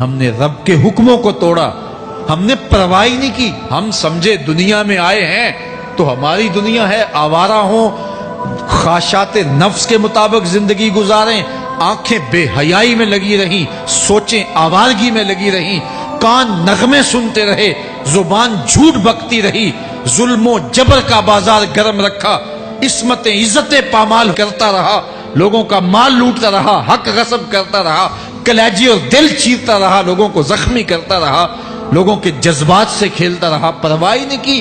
ہم نے رب کے حکموں کو توڑا، ہم نے پرواہ ہی نہیں کی۔ ہم سمجھے دنیا میں آئے ہیں تو ہماری دنیا ہے، آوارہ ہوں، خواہشات نفس کے مطابق زندگی گزاریں، آنکھیں بے حیائی میں لگی رہیں، سوچیں آوارگی میں لگی رہیں، کان نغمے سنتے رہے، زبان جھوٹ بکتی رہی، ظلم و جبر کا بازار گرم رکھا، عصمتیں عزتیں پامال کرتا رہا، لوگوں کا مال لوٹتا رہا، حق غصب کرتا رہا، کلیجی اور دل چیرتا رہا، لوگوں کو زخمی کرتا رہا، لوگوں کے جذبات سے کھیلتا رہا، پرواہ نہیں کی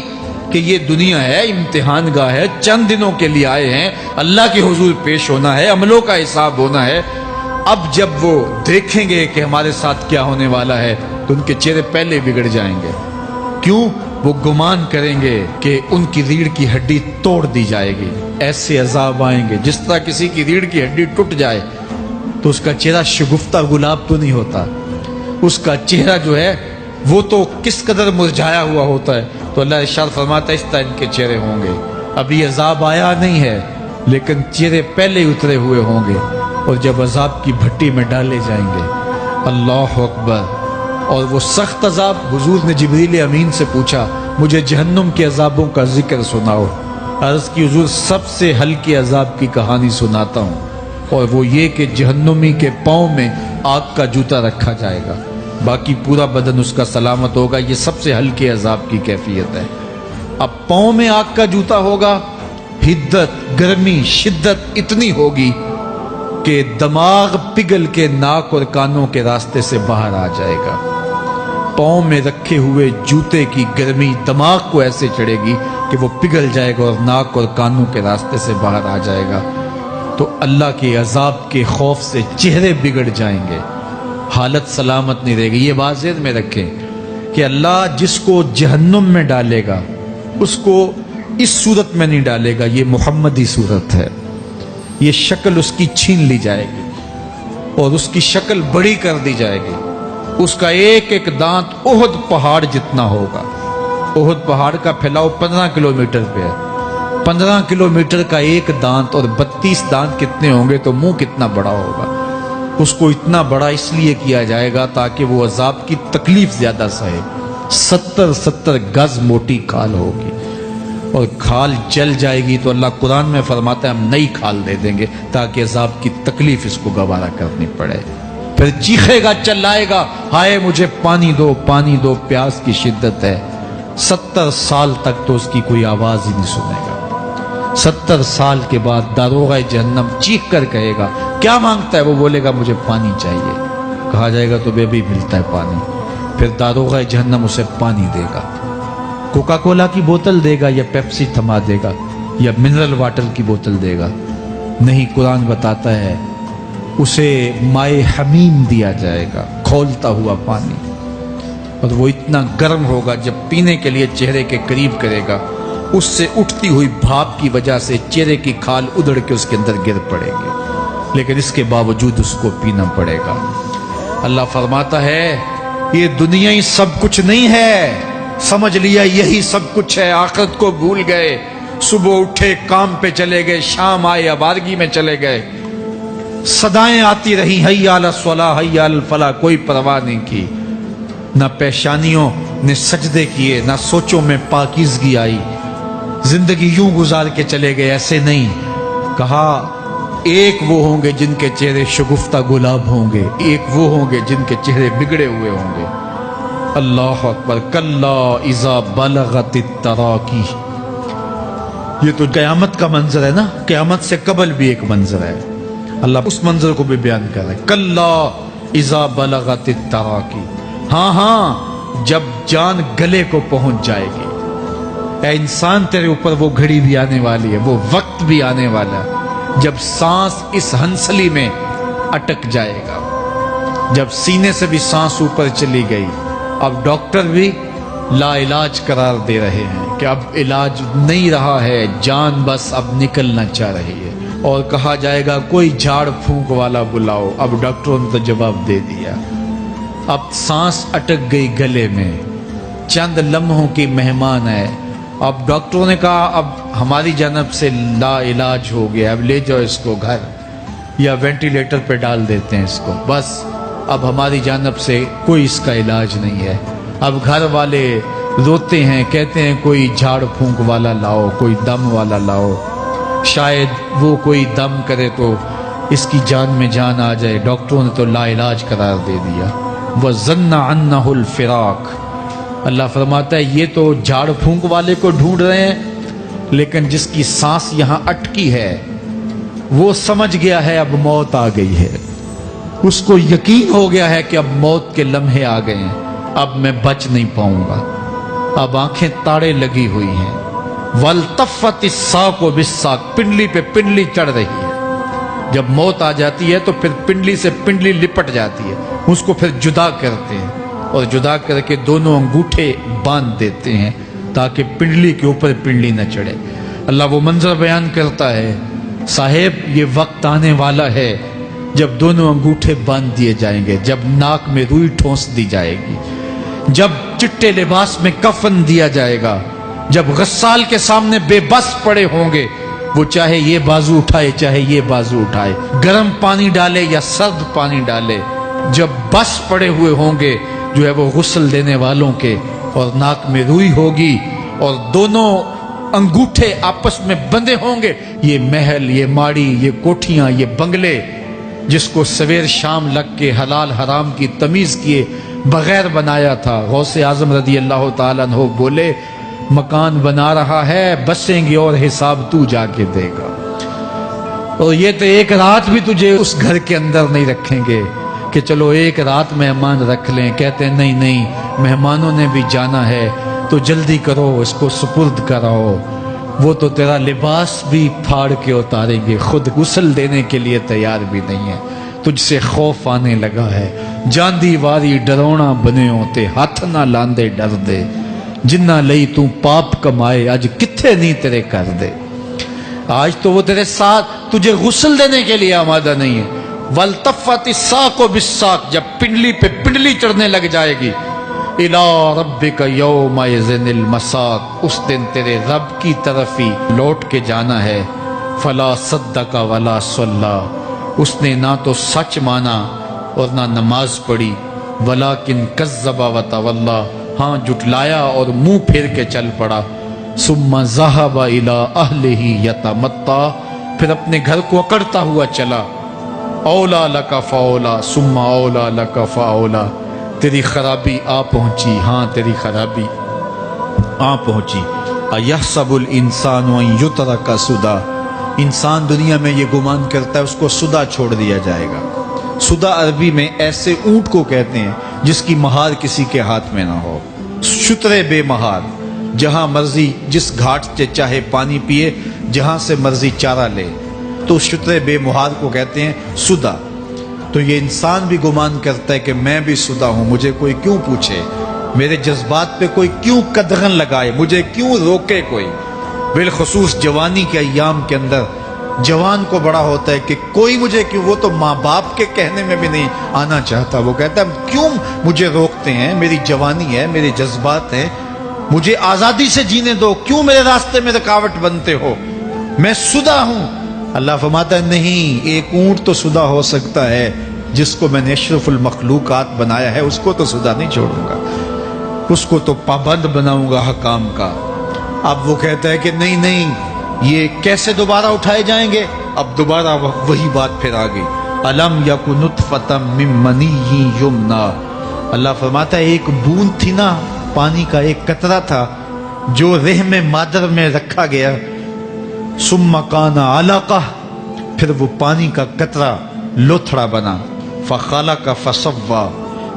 کہ یہ دنیا ہے، امتحان گاہ ہے، چند دنوں کے لیے آئے ہیں، اللہ کے حضور پیش ہونا ہے، عملوں کا حساب ہونا ہے۔ اب جب وہ دیکھیں گے کہ ہمارے ساتھ کیا ہونے والا ہے تو ان کے چہرے پہلے بگڑ جائیں گے۔ کیوں؟ وہ گمان کریں گے کہ ان کی ریڑھ کی ہڈی توڑ دی جائے گی، ایسے عذاب آئیں گے جس طرح کسی کی ریڑھ کی ہڈی ٹوٹ جائے تو اس کا چہرہ شگفتہ گلاب تو نہیں ہوتا، اس کا چہرہ جو ہے وہ تو کس قدر مرجھایا ہوا ہوتا ہے۔ تو اللہ ارشاد فرماتا ہے اس طرح ان کے چہرے ہوں گے۔ ابھی عذاب آیا نہیں ہے لیکن چہرے پہلے اترے ہوئے ہوں گے، اور جب عذاب کی بھٹی میں ڈالے جائیں گے، اللہ اکبر، اور وہ سخت عذاب، حضور نے جبریل امین سے پوچھا مجھے جہنم کے عذابوں کا ذکر سناؤ۔ عرض کی حضور سب سے ہلکے عذاب کی کہانی سناتا ہوں، اور وہ یہ کہ جہنمی کے پاؤں میں آگ کا جوتا رکھا جائے گا، باقی پورا بدن اس کا سلامت ہوگا۔ یہ سب سے ہلکے عذاب کی کیفیت ہے۔ اب پاؤں میں آگ کا جوتا ہوگا، حدت، گرمی، شدت اتنی ہوگی کہ دماغ پگھل کے ناک اور کانوں کے راستے سے باہر آ جائے گا۔ پاؤں میں رکھے ہوئے جوتے کی گرمی دماغ کو ایسے چڑھے گی کہ وہ پگھل جائے گا اور ناک اور کانوں کے راستے سے باہر آ جائے گا۔ تو اللہ کے عذاب کے خوف سے چہرے بگڑ جائیں گے، حالت سلامت نہیں رہے گی۔ یہ بات ذہن میں رکھیں کہ اللہ جس کو جہنم میں ڈالے گا اس کو اس صورت میں نہیں ڈالے گا، یہ محمدی صورت ہے، یہ شکل اس کی چھین لی جائے گی اور اس کی شکل بڑی کر دی جائے گی۔ اس کا ایک ایک دانت احد پہاڑ جتنا ہوگا۔ احد پہاڑ کا پھیلاؤ 15 کلومیٹر پہ ہے، 15 کلومیٹر کا ایک دانت، اور 32 دانت کتنے ہوں گے تو منہ کتنا بڑا ہوگا۔ اس کو اتنا بڑا اس لیے کیا جائے گا تاکہ وہ عذاب کی تکلیف زیادہ سہے۔ 70 گز موٹی کھال ہوگی، اور کھال جل جائے گی تو اللہ قرآن میں فرماتا ہے ہم نئی کھال دے دیں گے تاکہ عذاب کی تکلیف اس کو گوارا کرنی پڑے۔ پھر چیخے گا، چلائے گا، ہائے مجھے پانی دو، پانی دو، پیاس کی شدت ہے۔ 70 سال تک تو اس کی کوئی آواز ہی نہیں سنے گا۔ 70 سال کے بعد داروغہ جہنم چیخ کر کہے گا کیا مانگتا ہے؟ وہ بولے گا مجھے پانی چاہیے۔ کہا جائے گا تو بے بھی ملتا ہے پانی۔ پھر داروغہ جہنم اسے پانی دے گا، کوکا کولا کی بوتل دے گا یا پیپسی تھما دے گا یا منرل واٹر کی بوتل دے گا؟ نہیں، قرآن بتاتا ہے اسے مائے حمیم دیا جائے گا، کھولتا ہوا پانی، اور وہ اتنا گرم ہوگا جب پینے کے لیے چہرے کے قریب کرے گا اس سے اٹھتی ہوئی بھاپ کی وجہ سے چہرے کی کھال ادھڑ کے اس کے اندر گر پڑے گی، لیکن اس کے باوجود اس کو پینا پڑے گا۔ اللہ فرماتا ہے یہ دنیا ہی سب کچھ نہیں ہے، سمجھ لیا یہی سب کچھ ہے، آخرت کو بھول گئے، صبح اٹھے کام پہ چلے گئے، شام آئے آوارگی میں چلے گئے، صدائیں آتی رہی حی علی الصلاۃ حی علی الفلاح، کوئی پرواہ نہیں کی، نہ پیشانیوں نے سجدے کیے، نہ سوچوں میں پاکیزگی آئی، زندگی یوں گزار کے چلے گئے۔ ایسے نہیں، کہا ایک وہ ہوں گے جن کے چہرے شگفتہ گلاب ہوں گے، ایک وہ ہوں گے جن کے چہرے بگڑے ہوئے ہوں گے۔ اللہ اکبر، کلا اذا بلغت التراقی، یہ تو قیامت کا منظر ہے نا، قیامت سے قبل بھی ایک منظر ہے، اللہ اس منظر کو بھی بیان کر رہا ہے، کلا اذا بلغت التراقی، ہاں جب جان گلے کو پہنچ جائے گی۔ اے انسان تیرے اوپر وہ گھڑی بھی آنے والی ہے، وہ وقت بھی آنے والا ہے جب سانس اس ہنسلی میں اٹک جائے گا، جب سینے سے بھی سانس اوپر چلی گئی، اب ڈاکٹر بھی لا علاج قرار دے رہے ہیں کہ اب علاج نہیں رہا ہے، جان بس اب نکلنا چاہ رہی ہے، اور کہا جائے گا کوئی جھاڑ پھونک والا بلاؤ۔ اب ڈاکٹروں نے تو جواب دے دیا، اب سانس اٹک گئی گلے میں، چند لمحوں کی مہمان ہے، اب ڈاکٹروں نے کہا اب ہماری جانب سے لا علاج ہو گیا، اب لے جاؤ اس کو گھر یا وینٹیلیٹر پہ ڈال دیتے ہیں اس کو، بس اب ہماری جانب سے کوئی اس کا علاج نہیں ہے۔ اب گھر والے روتے ہیں، کہتے ہیں کوئی جھاڑ پھونک والا لاؤ، کوئی دم والا لاؤ، شاید وہ کوئی دم کرے تو اس کی جان میں جان آ جائے۔ ڈاکٹروں نے تو لا علاج قرار دے دیا۔ وَظَنَّ عَنَّهُ الْفِرَاقُ، اللہ فرماتا ہے یہ تو جھاڑ پھونک والے کو ڈھونڈ رہے ہیں، لیکن جس کی سانس یہاں اٹکی ہے وہ سمجھ گیا ہے اب موت آ گئی ہے، اس کو یقین ہو گیا ہے کہ اب موت کے لمحے آ گئے ہیں، اب میں بچ نہیں پاؤں گا، اب آنکھیں تاڑے لگی ہوئی ہیں۔ وَالْتَفَّتِ السَّاقُ بِالسَّاقِ، پنڈلی پہ پنڈلی چڑھ رہی ہے۔ جب موت آ جاتی ہے تو پھر پنڈلی سے پنڈلی لپٹ جاتی ہے، اس کو پھر جدا کرتے ہیں اور جدا کر کے دونوں انگوٹھے باندھ دیتے ہیں تاکہ پنڈلی کے اوپر پنڈلی نہ چڑھے۔ اللہ وہ منظر بیان کرتا ہے، صاحب یہ وقت آنے والا ہے جب دونوں انگوٹھے باندھ دیے جائیں گے، جب ناک میں روئی ٹھونس دی جائے گی، جب چٹے لباس میں کفن دیا جائے گا، جب غسال کے سامنے بے بس پڑے ہوں گے، وہ چاہے یہ بازو اٹھائے چاہے یہ بازو اٹھائے، گرم پانی ڈالے یا سرد پانی ڈالے، جب بس پڑے ہوئے ہوں گے جو ہے وہ غسل دینے والوں کے، اور ناک میں روئی ہوگی اور دونوں انگوٹھے آپس میں بندھے ہوں گے۔ یہ محل، یہ ماڑی، یہ کوٹھیاں، یہ بنگلے جس کو سویر شام لگ کے حلال حرام کی تمیز کیے بغیر بنایا تھا، غوث اعظم رضی اللہ تعالیٰ عنہ بولے مکان بنا رہا ہے، بسیں گے اور حساب تو جا کے دے گا، اور یہ تو ایک رات بھی تجھے اس گھر کے اندر نہیں رکھیں گے کہ چلو ایک رات مہمان رکھ لیں۔ کہتے ہیں نہیں نہیں، مہمانوں نے بھی جانا ہے تو جلدی کرو، اس کو سپرد کراؤ، وہ تو تیرا لباس بھی پھاڑ کے اتاریں گے، خود غسل دینے کے لیے تیار بھی نہیں ہے، تجھ سے خوف آنے لگا ہے۔ جاندی واری ڈرونا بنے ہوتے، ہاتھ نہ لاندے ڈر دے، جنہ لئی تو پاپ کمائے اج کتھے نہیں تیرے کر دے۔ آج تو وہ تیرے ساتھ تجھے غسل دینے کے لیے آمادہ نہیں ہے۔ وَالْتَفَّتِ السَّاقُ بِالسَّاقِ، جب پنڈلی پہ پنڈلی چڑھنے لگ جائے گی، إِلَىٰ رَبِّكَ يَوْمَئِذٍ الْمَسَاقُ، اس دن تیرے رب کی طرف ہی لوٹ کے جانا ہے۔ فَلَا صَدَّقَ وَلَا صَلَّىٰ، اس نے نہ تو سچ مانا اور نہ نماز پڑھی، وَلَٰكِنْ كَذَّبَ وَتَوَلَّىٰ، ہاں جھٹلایا اور منہ پھیر کے چل پڑا۔ ثُمَّ ذَهَبَ إِلَىٰ أَهْلِهِ يَتَمَطَّىٰ، پھر اپنے گھر کو اکڑتا ہوا چلا۔ اولا لک فاولا ثم اولا لک فاولا، تیری خرابی آ پہنچی، ہاں تیری خرابی آ پہنچی۔ ایحسب الانسان ان یترک سدی، انسان دنیا میں یہ گمان کرتا ہے اس کو سدا چھوڑ دیا جائے گا۔ سدا عربی میں ایسے اونٹ کو کہتے ہیں جس کی مہار کسی کے ہاتھ میں نہ ہو، شترے بے مہار، جہاں مرضی جس گھاٹ سے چاہے پانی پیے، جہاں سے مرضی چارہ لے، تو شترے بے مہار کو کہتے ہیں سدا۔ تو یہ انسان بھی گمان کرتا ہے کہ میں بھی سدا ہوں، مجھے کوئی کیوں پوچھے، میرے جذبات پہ کوئی کیوں قدغن لگائے، مجھے کیوں روکے کوئی۔ بالخصوص جوانی کے ایام کے اندر جوان کو بڑا ہوتا ہے کہ کوئی مجھے کیوں، وہ تو ماں باپ کے کہنے میں بھی نہیں آنا چاہتا، وہ کہتا ہے کیوں مجھے روکتے ہیں، میری جوانی ہے، میرے جذبات ہیں، مجھے آزادی سے جینے دو، کیوں میرے راستے میں رکاوٹ بنتے ہو، میں سدا ہوں۔ اللہ فرماتا ہے نہیں، ایک اونٹ تو سدا ہو سکتا ہے، جس کو میں نے اشرف المخلوقات بنایا ہے اس کو تو سدا نہیں چھوڑوں گا، اس کو تو پابند بناؤں گا حکام کا۔ اب وہ کہتا ہے کہ نہیں نہیں، یہ کیسے دوبارہ اٹھائے جائیں گے؟ اب دوبارہ وہی بات پھر آ گئی، الم یک نطفۃ من منی یمنا، اللہ فرماتا ہے ایک بوند تھی نا، پانی کا ایک قطرہ تھا جو رحم مادر میں رکھا گیا، ثم کان علقہ، پھر وہ پانی کا قطرہ لوتھڑا بنا، فخلق فسوی،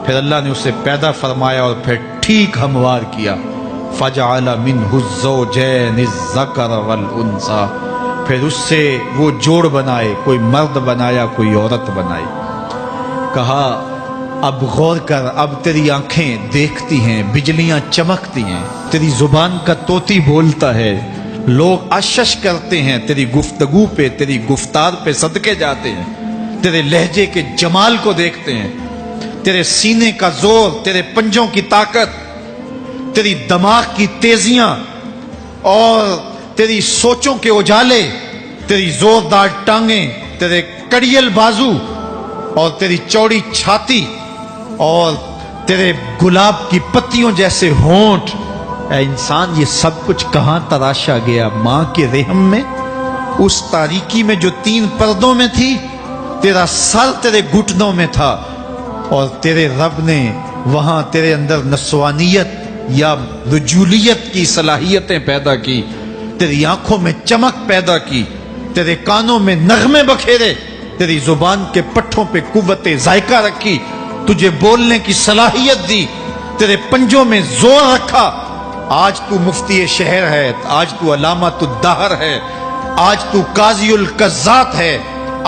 پھر اللہ نے اسے پیدا فرمایا اور پھر ٹھیک ہموار کیا، فجعل منہ الزوجین الذکر والانثی، پھر اس سے وہ جوڑ بنائے، کوئی مرد بنایا کوئی عورت بنائی۔ کہا اب غور کر، اب تیری آنکھیں دیکھتی ہیں، بجلیاں چمکتی ہیں، تیری زبان کا طوطی بولتا ہے، لوگ اشش کرتے ہیں تیری گفتگو پہ، تیری گفتار پہ صدقے جاتے ہیں، تیرے لہجے کے جمال کو دیکھتے ہیں، تیرے سینے کا زور، تیرے پنجوں کی طاقت، تیری دماغ کی تیزیاں اور تیری سوچوں کے اجالے، تیری زوردار ٹانگیں، تیرے کڑیل بازو اور تیری چوڑی چھاتی، اور تیرے گلاب کی پتیوں جیسے ہونٹ، اے انسان یہ سب کچھ کہاں تراشا گیا؟ ماں کے رحم میں، اس تاریکی میں جو 3 پردوں میں تھی، تیرا سر تیرے گھٹنوں میں تھا، اور تیرے رب نے وہاں تیرے اندر نسوانیت یا رجولیت کی صلاحیتیں پیدا کی، تیری آنکھوں میں چمک پیدا کی، تیرے کانوں میں نغمے بکھیرے، تیری زبان کے پٹھوں پہ قوت ذائقہ رکھی، تجھے بولنے کی صلاحیت دی، تیرے پنجوں میں زور رکھا۔ آج تو مفتی شہر ہے، آج تو علامۃ الدہر ہے، آج تو قاضی القضات ہے،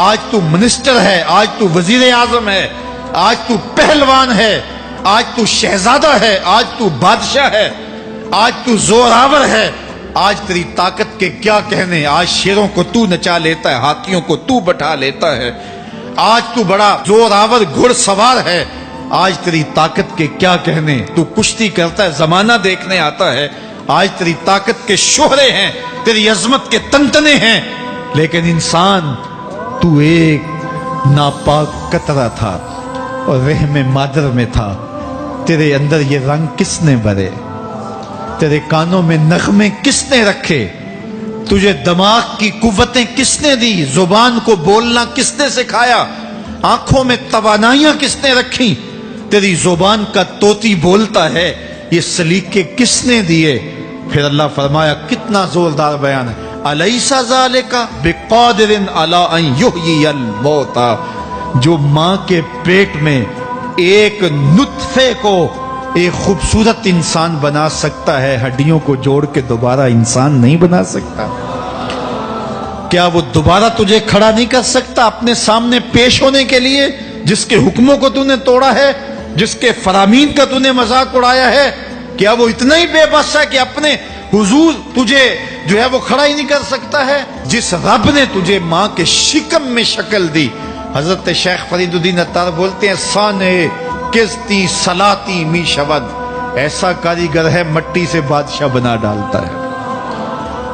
آج تو منسٹر ہے، آج تو وزیر اعظم ہے، آج تو پہلوان ہے، آج تو شہزادہ ہے، آج تو بادشاہ ہے، آج تو زوراور ہے، آج تیری طاقت کے کیا کہنے؟ آج شیروں کو تو نچا لیتا ہے، ہاتھیوں کو تو بٹھا لیتا ہے، آج تو بڑا زوراور گھڑ سوار ہے، آج تیری طاقت کے کیا کہنے؟ تو کشتی کرتا ہے، زمانہ دیکھنے آتا ہے، آج تیری طاقت کے شوہرے ہیں، تیری عظمت کے تنتنے ہیں، لیکن انسان تو ایک ناپاک قطرہ تھا اور رحم مادر میں تھا۔ تیرے اندر یہ رنگ کس نے بھرے؟ تیرے کانوں میں نغمے کس نے رکھے؟ تجھے دماغ کی قوتیں کس نے دی؟ زبان کو بولنا کس نے سکھایا؟ آنکھوں میں توانائیاں کس نے رکھی؟ تیری زبان کا طوطی بولتا ہے، یہ سلیقے کس نے دیے؟ پھر اللہ فرمایا، کتنا زوردار بیان ہے، الیس ذالک بقادر علی ان یحیی الموتى، جو ماں کے پیٹ میں ایک نطفے کو ایک خوبصورت انسان بنا سکتا ہے، ہڈیوں کو جوڑ کے دوبارہ انسان نہیں بنا سکتا؟ کیا وہ دوبارہ تجھے کھڑا نہیں کر سکتا اپنے سامنے پیش ہونے کے لیے، جس کے حکموں کو تو نے توڑا ہے، جس کے فرامین کا تو نے مذاق اڑایا ہے؟ کیا وہ اتنا ہی بے بس ہے کہ اپنے حضور تجھے جو ہے وہ کھڑا ہی نہیں کر سکتا ہے؟ جس رب نے تجھے ماں کے شکم میں شکل دی، حضرت شیخ فرید الدین عطار بولتے ہیں، سانے کستی سلاتی می شود، ایسا کاریگر ہے مٹی سے بادشاہ بنا ڈالتا ہے۔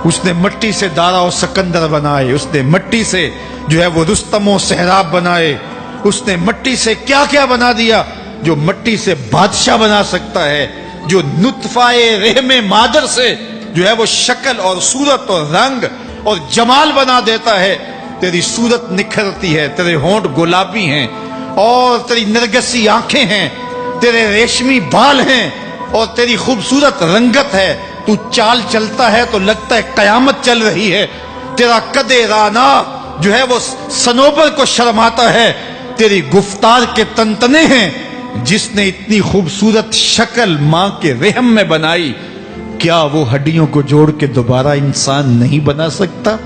اس نے مٹی سے دارا و سکندر بنائے، اس نے مٹی سے جو ہے وہ رستم و سہراب بنائے، اس نے مٹی سے کیا کیا بنا دیا جو مٹی سے بادشاہ بنا سکتا ہے، جو نطفہ رحم مادر سے جو ہے وہ شکل اور صورت اور رنگ اور جمال بنا دیتا ہے۔ تیری صورت نکھرتی ہے، تیرے ہونٹ گلابی ہیں اور تیری نرگسی آنکھیں ہیں، تیرے ریشمی بال ہیں اور تیری خوبصورت رنگت ہے، تو چال چلتا ہے تو لگتا ہے قیامت چل رہی ہے، تیرا قد رانا جو ہے وہ صنوبر کو شرماتا ہے، تیری گفتار کے تنتنے ہیں۔ جس نے اتنی خوبصورت شکل ماں کے رحم میں بنائی، کیا وہ ہڈیوں کو جوڑ کے دوبارہ انسان نہیں بنا سکتا؟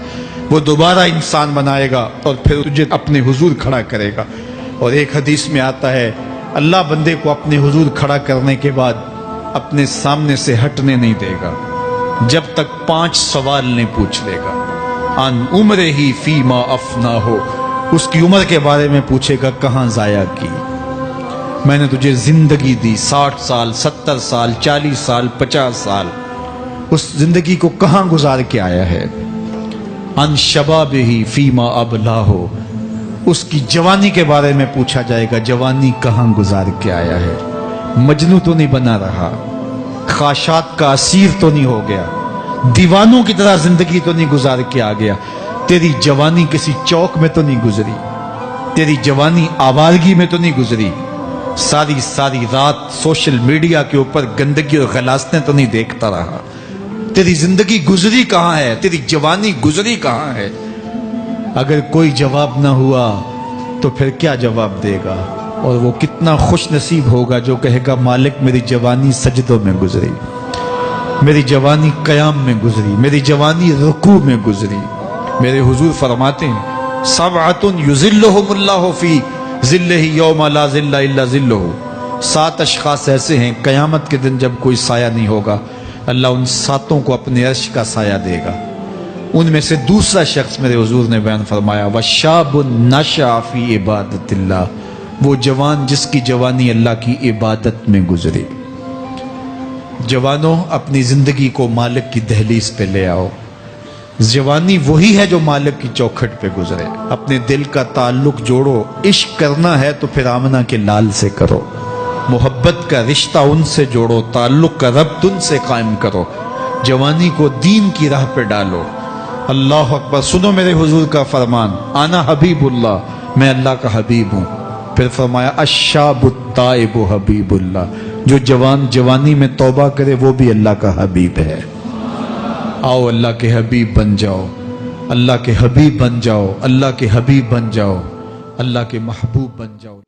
وہ دوبارہ انسان بنائے گا اور پھر تجھے اپنے حضور کھڑا کرے گا۔ اور ایک حدیث میں آتا ہے، اللہ بندے کو اپنے حضور کھڑا کرنے کے بعد اپنے سامنے سے ہٹنے نہیں دے گا جب تک 5 سوال نہیں پوچھ لے گا۔ ان عمرہ ہی فیما افنا ہو، اس کی عمر کے بارے میں پوچھے گا، کہاں ضائع کی؟ میں نے تجھے زندگی دی، 60 سال 70 سال 40 سال 50 سال، اس زندگی کو کہاں گزار کے آیا ہے؟ ان شباب ہی فیما ابلا ہو، اس کی جوانی کے بارے میں پوچھا جائے گا، جوانی کہاں گزار کے آیا ہے؟ مجنوں تو نہیں بنا رہا، خواہشات کا اسیر تو نہیں ہو گیا، دیوانوں کی طرح زندگی تو نہیں گزار کے آ گیا؟ تیری جوانی کسی چوک میں تو نہیں گزری، تیری جوانی آوارگی میں تو نہیں گزری، ساری رات سوشل میڈیا کے اوپر گندگی اور غلاظتیں تو نہیں دیکھتا رہا؟ تیری زندگی گزری کہاں ہے؟ تیری جوانی گزری کہاں ہے؟ اگر کوئی جواب نہ ہوا تو پھر کیا جواب دے گا؟ اور وہ کتنا خوش نصیب ہوگا جو کہے گا، مالک میری جوانی سجدوں میں گزری، میری جوانی قیام میں گزری، میری جوانی رکوع میں گزری۔ میرے حضور فرماتے ہیں، سبعۃ یظلھم اللہ فی ظلہ یوم لا ظل الا ظلہ، 7 اشخاص ایسے ہیں قیامت کے دن جب کوئی سایہ نہیں ہوگا، اللہ ان 7 کو اپنے عرش کا سایہ دے گا۔ ان میں سے دوسرا شخص میرے حضور نے بیان فرمایا، وشاب نشأ فی عبادت اللہ، وہ جوان جس کی جوانی اللہ کی عبادت میں گزری۔ جوانوں، اپنی زندگی کو مالک کی دہلیز پہ لے آؤ۔ جوانی وہی ہے جو مالک کی چوکھٹ پہ گزرے۔ اپنے دل کا تعلق جوڑو، عشق کرنا ہے تو پھر آمنہ کے لال سے کرو۔ محبت کا رشتہ ان سے جوڑو، تعلق کا ربط ان سے قائم کرو، جوانی کو دین کی راہ پہ ڈالو۔ اللہ اکبر۔ سنو میرے حضور کا فرمان، انا حبیب اللہ، میں اللہ کا حبیب ہوں۔ پھر فرمایا الشاب التائب حبیب اللہ، جو جوان جوانی میں توبہ کرے وہ بھی اللہ کا حبیب ہے۔ آؤ اللہ کے حبیب بن جاؤ، اللہ کے حبیب بن جاؤ، اللہ کے حبیب بن جاؤ، اللہ کے محبوب بن جاؤ۔